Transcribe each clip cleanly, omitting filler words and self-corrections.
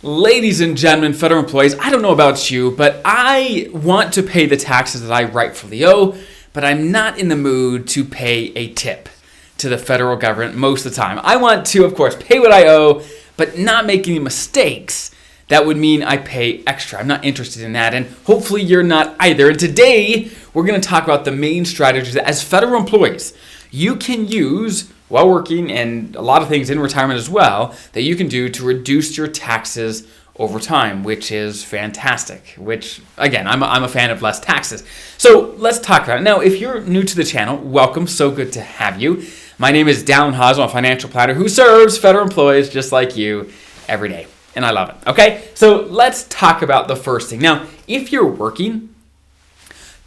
Ladies and gentlemen, federal employees, I don't know about you, but I want to pay the taxes that I rightfully owe, but I'm not in the mood to pay a tip to the federal government most of the time. I want to, of course, pay what I owe, but not make any mistakes. That would mean I pay extra. I'm not interested in that, and hopefully you're not either. And today, we're going to talk about the main strategies that as federal employees you can use while working, and a lot of things in retirement as well, that you can do to reduce your taxes over time, which is fantastic, which, again, I'm a fan of less taxes. So let's talk about it. Now, if you're new to the channel, welcome. So good to have you. My name is Dallin Haas. I'm a financial planner who serves federal employees just like you every day, and I love it. Okay, so let's talk about the first thing. Now, if you're working,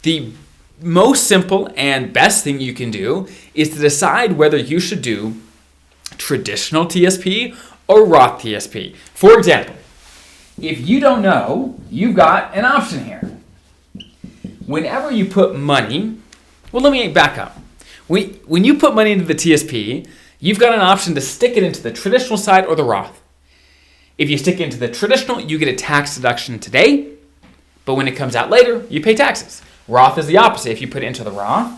the most simple and best thing you can do is to decide whether you should do traditional TSP or Roth TSP. For example, if you don't know, you've got an option here. Whenever you put money, well, let me back up. When you put money into the TSP, you've got an option to stick it into the traditional side or the Roth. If you stick it into the traditional, you get a tax deduction today, but when it comes out later, you pay taxes. Roth is the opposite. If you put it into the Roth,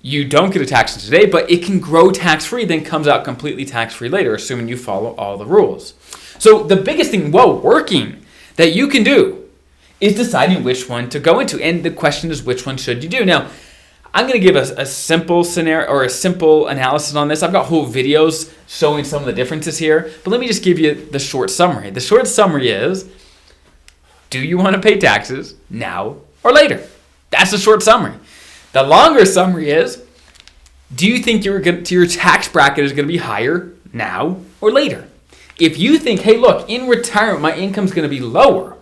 you don't get a tax today, but it can grow tax-free, then comes out completely tax-free later, assuming you follow all the rules. So the biggest thing while working that you can do is deciding which one to go into. And the question is, which one should you do? Now, I'm going to give a simple scenario or a simple analysis on this. I've got whole videos showing some of the differences here, but let me just give you the short summary. The short summary is, do you want to pay taxes now or later? That's the short summary. The longer summary is, do you think your tax bracket is going to be higher now or later? If you think, hey, look, in retirement, my income's going to be lower,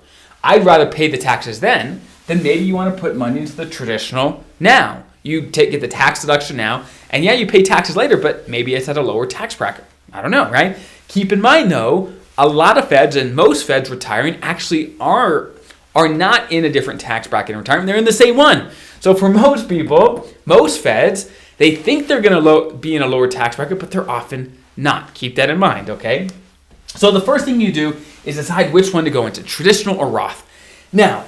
I'd rather pay the taxes then maybe you want to put money into the traditional now. You get the tax deduction now, and yeah, you pay taxes later, but maybe it's at a lower tax bracket. I don't know, right? Keep in mind, though, a lot of feds and most feds retiring actually are not in a different tax bracket in retirement. They're in the same one. So for most people, most feds, they think they're going to be in a lower tax bracket, but they're often not. Keep that in mind, okay? So the first thing you do is decide which one to go into, traditional or Roth. Now,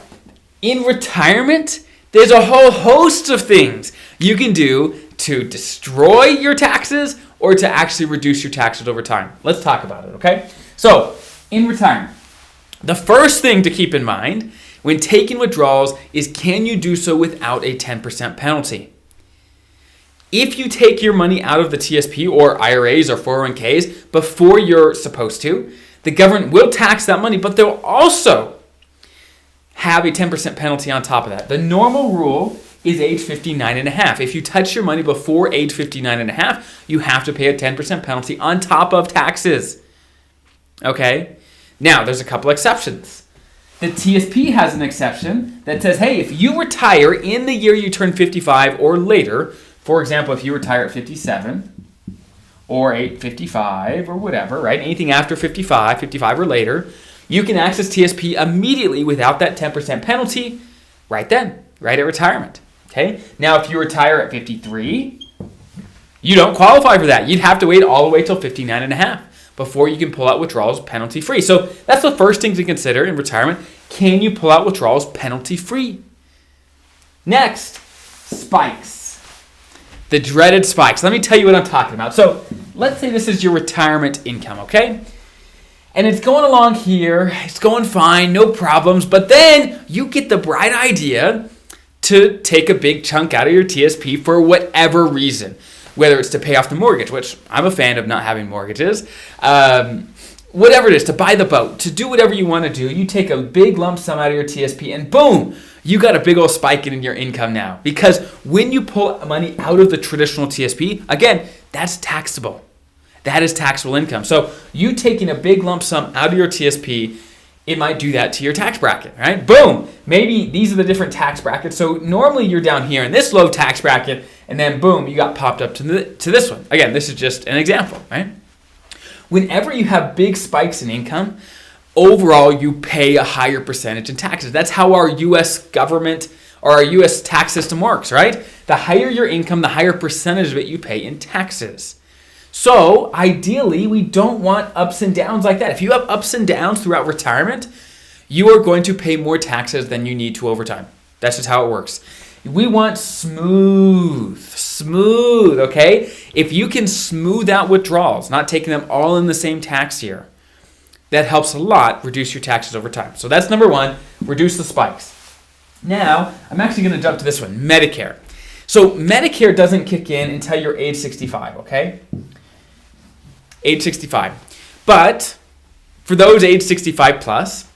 in retirement, there's a whole host of things you can do to destroy your taxes or to actually reduce your taxes over time. Let's talk about it, okay? So, in retirement, the first thing to keep in mind when taking withdrawals is, can you do so without a 10% penalty? If you take your money out of the TSP or IRAs or 401ks before you're supposed to, the government will tax that money, but they'll also have a 10% penalty on top of that. The normal rule is age 59 and a half. If you touch your money before age 59 and a half, you have to pay a 10% penalty on top of taxes. Okay? Now, there's a couple exceptions. The TSP has an exception that says, hey, if you retire in the year you turn 55 or later, for example, if you retire at 57 or 55 or whatever, right? Anything after 55 or later, you can access TSP immediately without that 10% penalty right then, right at retirement. Okay? Now, if you retire at 53, you don't qualify for that. You'd have to wait all the way till 59 and a half before you can pull out withdrawals penalty-free. So that's the first thing to consider in retirement. Can you pull out withdrawals penalty-free? Next, spikes. The dreaded spikes. Let me tell you what I'm talking about. So let's say this is your retirement income, okay? And it's going along here. It's going fine, no problems. But then you get the bright idea to take a big chunk out of your TSP for whatever reason. Whether it's to pay off the mortgage, which I'm a fan of not having mortgages, whatever it is, to buy the boat, to do whatever you want to do, you take a big lump sum out of your TSP and boom, you got a big old spike in your income now. Because when you pull money out of the traditional TSP, again, that's taxable. That is taxable income. So you taking a big lump sum out of your TSP, it might do that to your tax bracket, right? Boom, maybe these are the different tax brackets. So normally you're down here in this low tax bracket, and then boom, you got popped up to this one. Again, this is just an example, right? Whenever you have big spikes in income, overall you pay a higher percentage in taxes. That's how our U.S. government or our U.S. tax system works, right? The higher your income, the higher percentage of it you pay in taxes. So ideally, we don't want ups and downs like that. If you have ups and downs throughout retirement, you are going to pay more taxes than you need to over time. That's just how it works. We want smooth, okay? If you can smooth out withdrawals, not taking them all in the same tax year, that helps a lot reduce your taxes over time. So that's number one, reduce the spikes. Now, I'm actually going to jump to this one, Medicare. So Medicare doesn't kick in until you're age 65, okay? Age 65. But for those age 65 plus,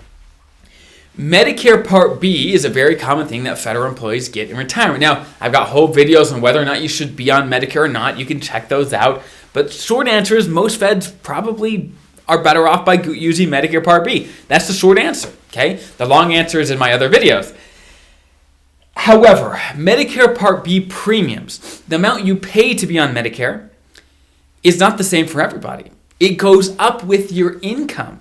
Medicare Part B is a very common thing that federal employees get in retirement. Now, I've got whole videos on whether or not you should be on Medicare or not. You can check those out. But short answer is most feds probably are better off by using Medicare Part B. That's the short answer, okay? The long answer is in my other videos. However, Medicare Part B premiums, the amount you pay to be on Medicare, is not the same for everybody. It goes up with your income.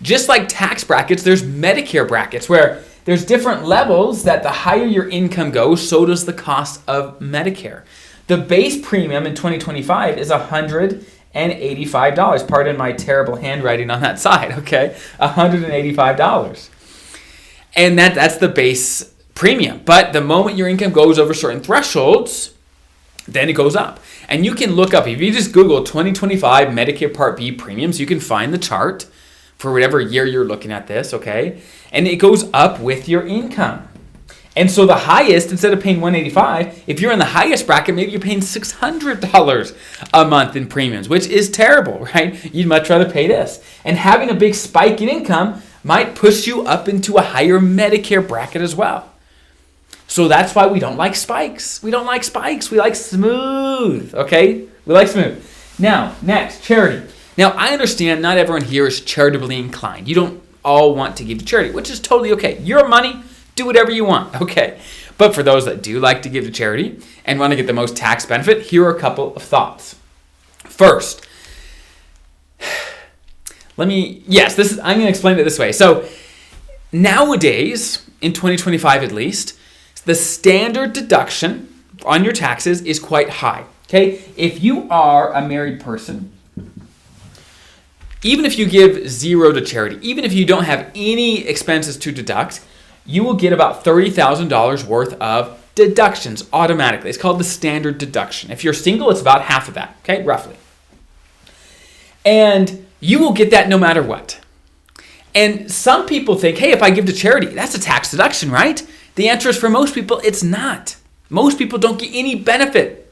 Just like tax brackets, there's Medicare brackets where there's different levels that the higher your income goes, so does the cost of Medicare. The base premium in 2025 is $185. Pardon my terrible handwriting on that side, okay? $185. And that's the base premium. But the moment your income goes over certain thresholds, then it goes up. And you can look up, if you just Google 2025 Medicare Part B premiums, you can find the chart for whatever year you're looking at this, okay? And it goes up with your income. And so the highest, instead of paying $185, if you're in the highest bracket, maybe you're paying $600 a month in premiums, which is terrible, right? You'd much rather pay this. And having a big spike in income might push you up into a higher Medicare bracket as well. So that's why we don't like spikes. We don't like spikes. We like smooth, okay? We like smooth. Now, next, charity. Now, I understand not everyone here is charitably inclined. You don't all want to give to charity, which is totally okay. Your money, do whatever you want, okay? But for those that do like to give to charity and want to get the most tax benefit, here are a couple of thoughts. First, I'm going to explain it this way. So nowadays, in 2025 at least, the standard deduction on your taxes is quite high, okay? If you are a married person, even if you give zero to charity, even if you don't have any expenses to deduct, you will get about $30,000 worth of deductions automatically. It's called the standard deduction. If you're single, it's about half of that, okay, roughly. And you will get that no matter what. And some people think, hey, if I give to charity, that's a tax deduction, right? The answer is for most people, it's not. Most people don't get any benefit,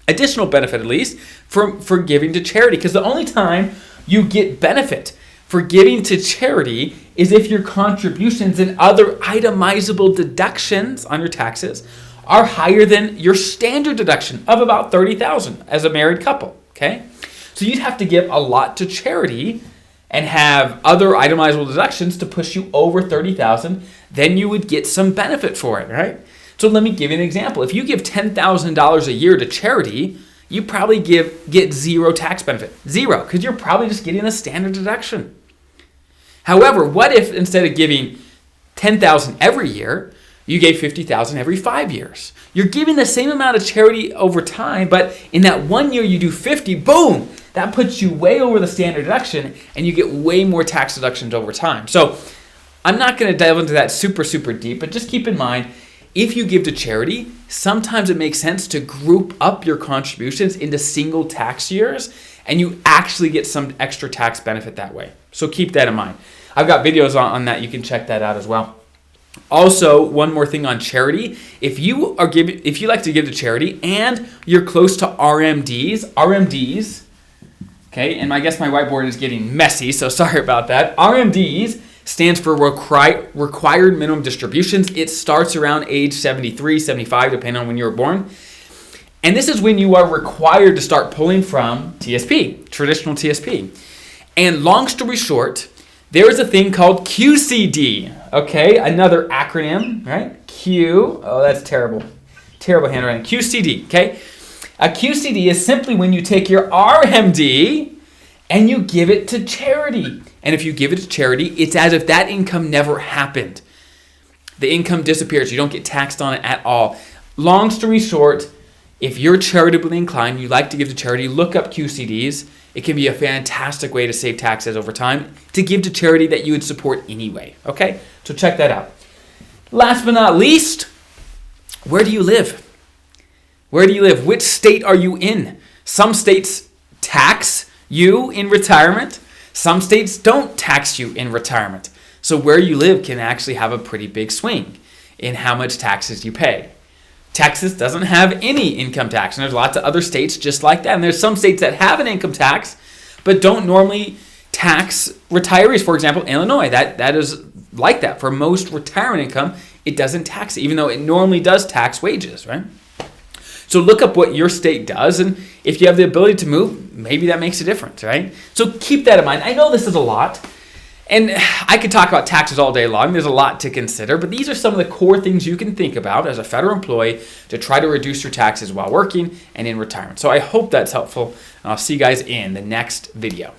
additional benefit at least, for giving to charity. Because the only time you get benefit for giving to charity is if your contributions and other itemizable deductions on your taxes are higher than your standard deduction of about $30,000 as a married couple, okay? So you'd have to give a lot to charity and have other itemizable deductions to push you over $30,000, then you would get some benefit for it, right? So let me give you an example. If you give $10,000 a year to charity, you probably get zero tax benefit. Zero, because you're probably just getting a standard deduction. However, what if instead of giving $10,000 every year, you gave $50,000 every 5 years? You're giving the same amount of charity over time, but in that 1 year you do 50, boom, that puts you way over the standard deduction and you get way more tax deductions over time. So I'm not going to dive into that super deep, but just keep in mind, if you give to charity, sometimes it makes sense to group up your contributions into single tax years and you actually get some extra tax benefit that way. So keep that in mind. I've got videos on that. You can check that out as well. Also, one more thing on charity. If you like to give to charity and you're close to RMDs, okay, and I guess my whiteboard is getting messy, so sorry about that. RMDs stands for required minimum distributions. It starts around age 73, 75, depending on when you were born. And this is when you are required to start pulling from TSP, traditional TSP. And long story short, there is a thing called QCD, okay? Another acronym, right? That's terrible. Terrible handwriting. QCD, okay? A QCD is simply when you take your RMD and you give it to charity. And if you give it to charity, it's as if that income never happened. The income disappears. You don't get taxed on it at all. Long story short, If you're charitably inclined, you like to give to charity, look up QCDs. It can be a fantastic way to save taxes over time to give to charity that you would support anyway. Okay, so check that out. Last but not least, where do you live? Where do you live? Which state are you in? Some states tax you in retirement. Some states don't tax you in retirement. So where you live can actually have a pretty big swing in how much taxes you pay. Texas doesn't have any income tax, and there's lots of other states just like that. And there's some states that have an income tax, but don't normally tax retirees. For example, Illinois, that is like that. For most retirement income, it doesn't tax it, even though it normally does tax wages, right? So look up what your state does, and if you have the ability to move, maybe that makes a difference, right? So keep that in mind. I know this is a lot, and I could talk about taxes all day long. There's a lot to consider, but these are some of the core things you can think about as a federal employee to try to reduce your taxes while working and in retirement. So I hope that's helpful, and I'll see you guys in the next video.